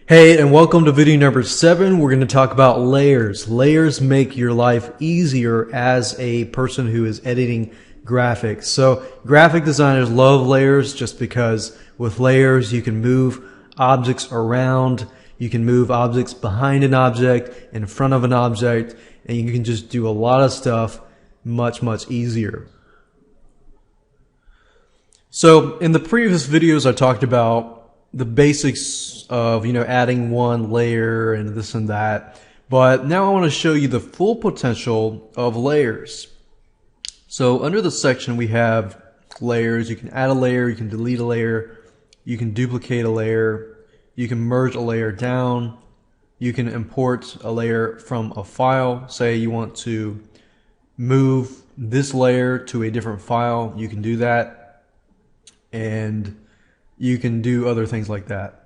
Hey, and welcome to video number 7. We're going to talk about layers. Layers make your life easier as a person who is editing graphics. So graphic designers love layers just because with layers you can move objects around, you can move objects behind an object, in front of an object, and you can just do a lot of stuff much easier. So in the previous videos I talked about the basics of, adding one layer and this and that. But now I want to show you the full potential of layers. So under the section we have layers. You can add a layer, you can delete a layer, you can duplicate a layer, you can merge a layer down, you can import a layer from a file. Say you want to move this layer to a different file, you can do that. And you can do other things like that.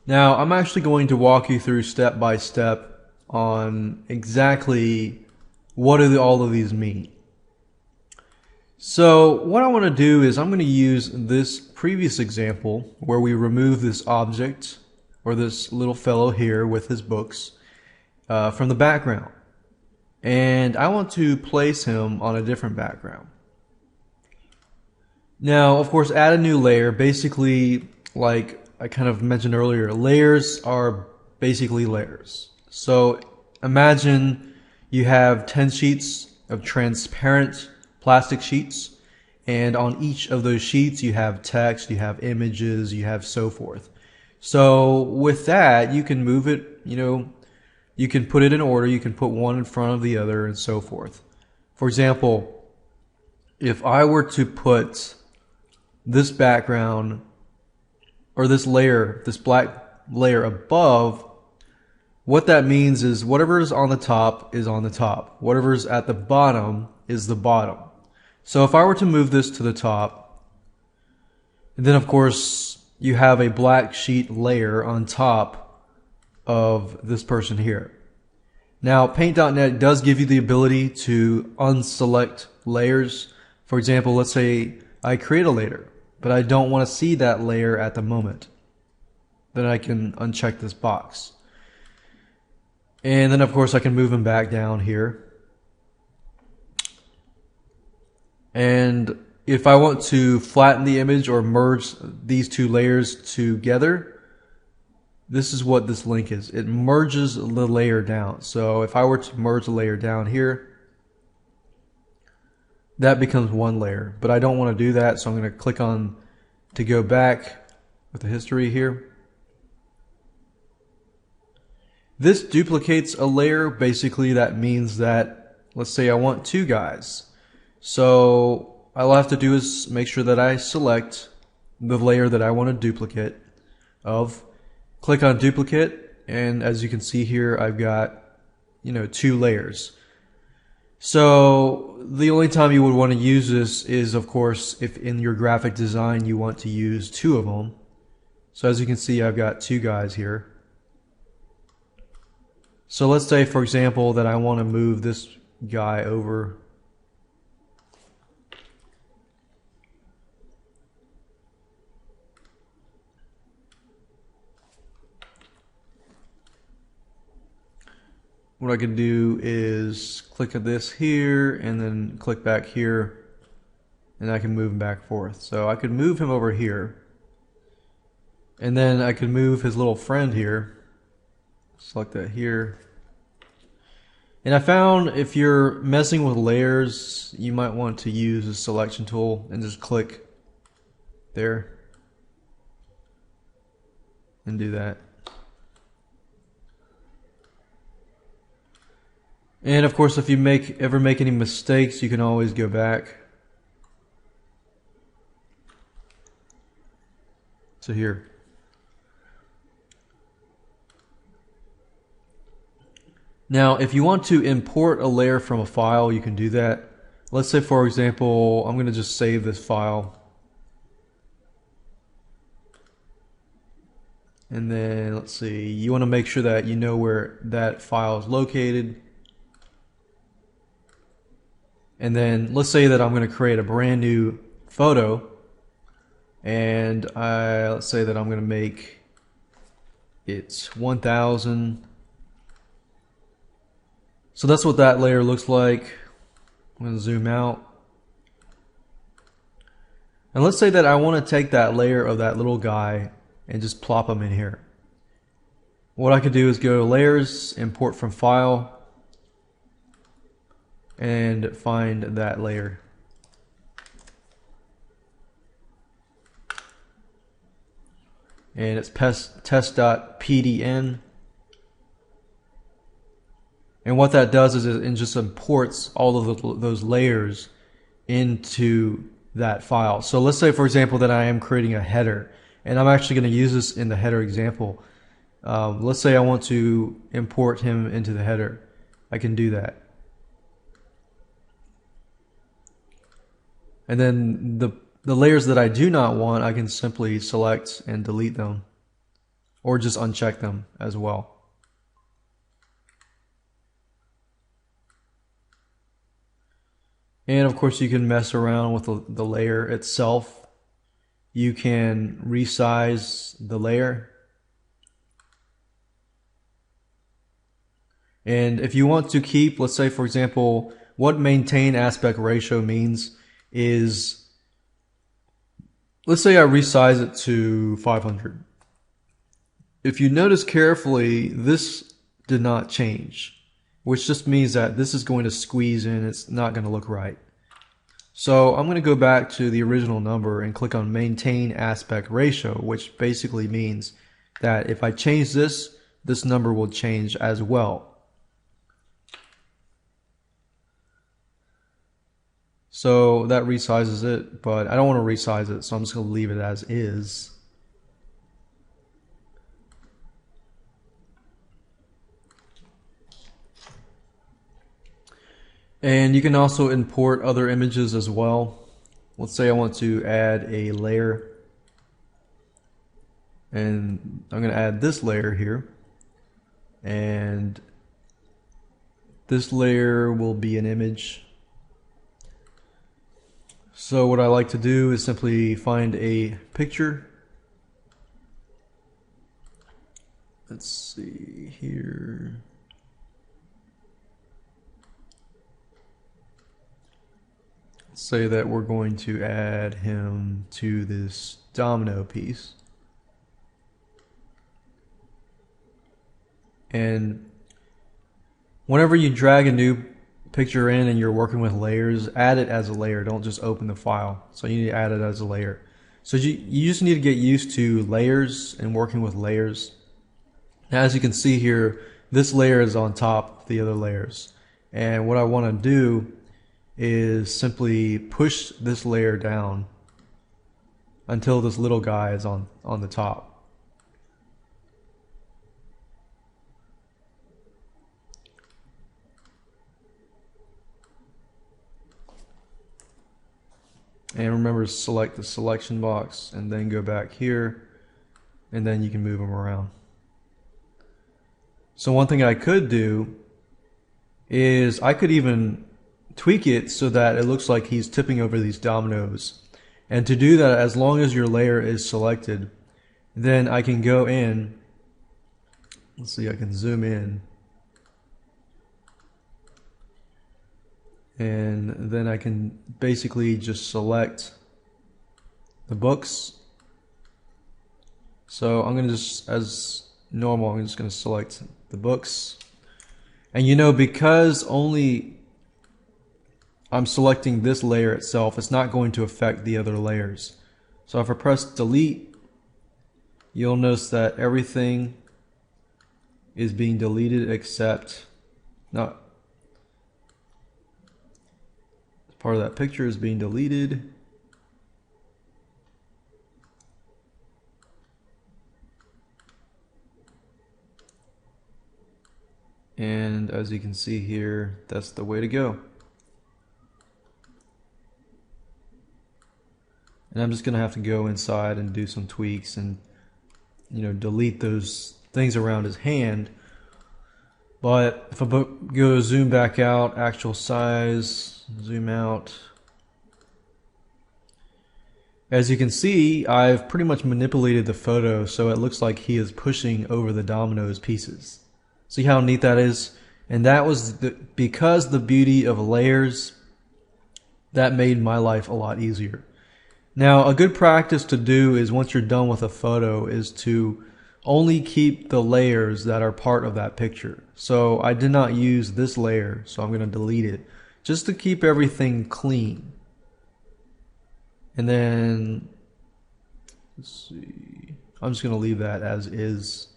Now, I'm actually going to walk you through step by step on exactly what do all of these mean. So what I want to do is I'm going to use this previous example where we remove this object or this little fellow here with his books from the background. And I want to place him on a different background. Now, of course, add a new layer. Basically, like I kind of mentioned earlier, layers are basically layers. So imagine you have 10 sheets of transparent plastic sheets, and on each of those sheets you have text, you have images, you have so forth. So with that, you can move it, you can put it in order, you can put one in front of the other and so forth. For example, if I were to put this background or this layer, this black layer above, what that means is whatever is on the top is on the top. Whatever is at the bottom is the bottom. So if I were to move this to the top, and then of course you have a black sheet layer on top of this person here. Now Paint.net does give you the ability to unselect layers. For example, let's say I create a layer, but I don't want to see that layer at the moment. Then I can uncheck this box. And then of course I can move them back down here. And if I want to flatten the image or merge these two layers together, this is what this link is. It merges the layer down. So if I were to merge the layer down here, that becomes one layer, but I don't want to do that, so I'm going to click on to go back with the history here. This duplicates a layer. Basically that means that, let's say I want two guys. So all I have to do is make sure that I select the layer that I want to duplicate of, click on duplicate, and as you can see here I've got two layers. So the only time you would want to use this is, of course, if in your graphic design you want to use two of them. So as you can see, I've got two guys here. So let's say, for example, that I want to move this guy over. What I can do is click at this here and then click back here, and I can move him back and forth. So I could move him over here, and then I could move his little friend here. Select that here. And I found if you're messing with layers, you might want to use a selection tool and just click there and do that. And of course, if you ever make any mistakes, you can always go back to here. Now, if you want to import a layer from a file, you can do that. Let's say, for example, I'm going to just save this file. And then, let's see, you want to make sure that you know where that file is located. And then let's say that I'm going to create a brand new photo, and let's say that I'm going to make it's 1000. So that's what that layer looks like. I'm going to zoom out. And let's say that I want to take that layer of that little guy and just plop him in here. What I could do is go to layers, import from file, and find that layer. And it's test.pdn. And what that does is it just imports all of those layers into that file. So let's say, for example, that I am creating a header, and I'm actually going to use this in the header example. Let's say I want to import him into the header. I can do that. And then the layers that I do not want, I can simply select and delete them, or just uncheck them as well. And of course you can mess around with the layer itself. You can resize the layer. And if you want to keep, let's say for example, what maintain aspect ratio means is, let's say I resize it to 500. If you notice carefully, this did not change, which just means that this is going to squeeze in. It's not going to look right. So I'm going to go back to the original number and click on maintain aspect ratio, which basically means that if I change this, this number will change as well. So that resizes it, but I don't want to resize it, so I'm just going to leave it as is. And you can also import other images as well. Let's say I want to add a layer, and I'm going to add this layer here, and this layer will be an image. So what I like to do is simply find a picture. Let's see here. Let's say that we're going to add him to this domino piece. And whenever you drag a new picture in and you're working with layers, add it as a layer. Don't just open the file. So you need to add it as a layer. So you just need to get used to layers and working with layers. Now, as you can see here, this layer is on top of the other layers. And what I want to do is simply push this layer down until this little guy is on the top. And remember to select the selection box and then go back here, and then you can move them around. So one thing I could do is I could even tweak it so that it looks like he's tipping over these dominoes. And to do that, as long as your layer is selected, then I can go in. Let's see, I can zoom in. And then I can basically just select the books. So I'm going to just, as normal, I'm just going to select the books. And you know, because only I'm selecting this layer itself, it's not going to affect the other layers. So if I press delete, you'll notice that everything is being deleted except, not part of that picture is being deleted. And as you can see here, that's the way to go. And I'm just going to have to go inside and do some tweaks and, you know, delete those things around his hand. But if I go zoom back out, actual size, zoom out, As you can see, I've pretty much manipulated the photo so it looks like he is pushing over the dominoes pieces. See how neat that is? And that was because the beauty of layers, that made my life a lot easier. Now, a good practice to do is once you're done with a photo is to only keep the layers that are part of that picture. So I did not use this layer, so I'm going to delete it just to keep everything clean. And then, let's see, I'm just going to leave that as is.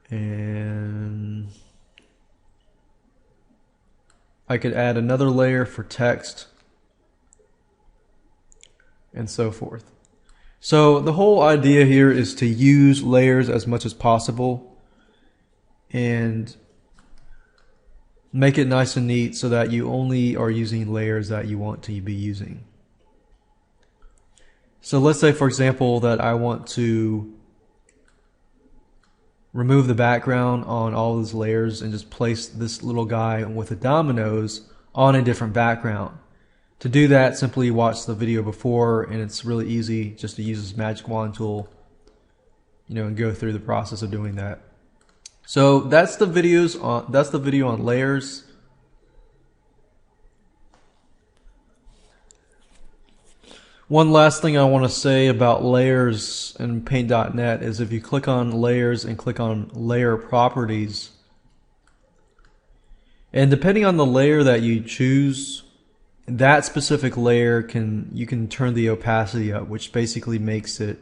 And I could add another layer for text and so forth. So the whole idea here is to use layers as much as possible and make it nice and neat so that you only are using layers that you want to be using. So let's say, for example, that I want to remove the background on all those layers and just place this little guy with the dominoes on a different background. To do that, simply watch the video before, and it's really easy just to use this magic wand tool, and go through the process of doing that. So that's the video on layers. One last thing I want to say about layers in Paint.net is if you click on layers and click on layer properties, and depending on the layer that you choose, that specific layer you can turn the opacity up, which basically makes it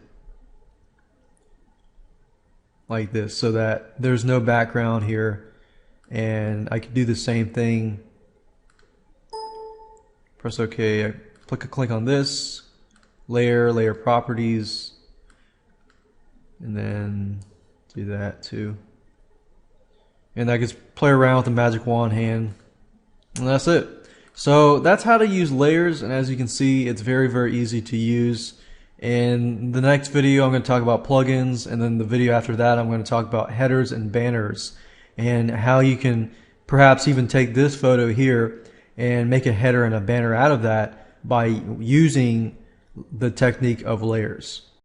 like this so that there's no background here. And I can do the same thing. Press OK. I click on this layer properties, and then do that too. And I can play around with the magic wand hand, and that's it. So that's how to use layers, and as you can see, it's very, very easy to use. In the next video, I'm going to talk about plugins, and then the video after that, I'm going to talk about headers and banners, and how you can perhaps even take this photo here and make a header and a banner out of that by using the technique of layers.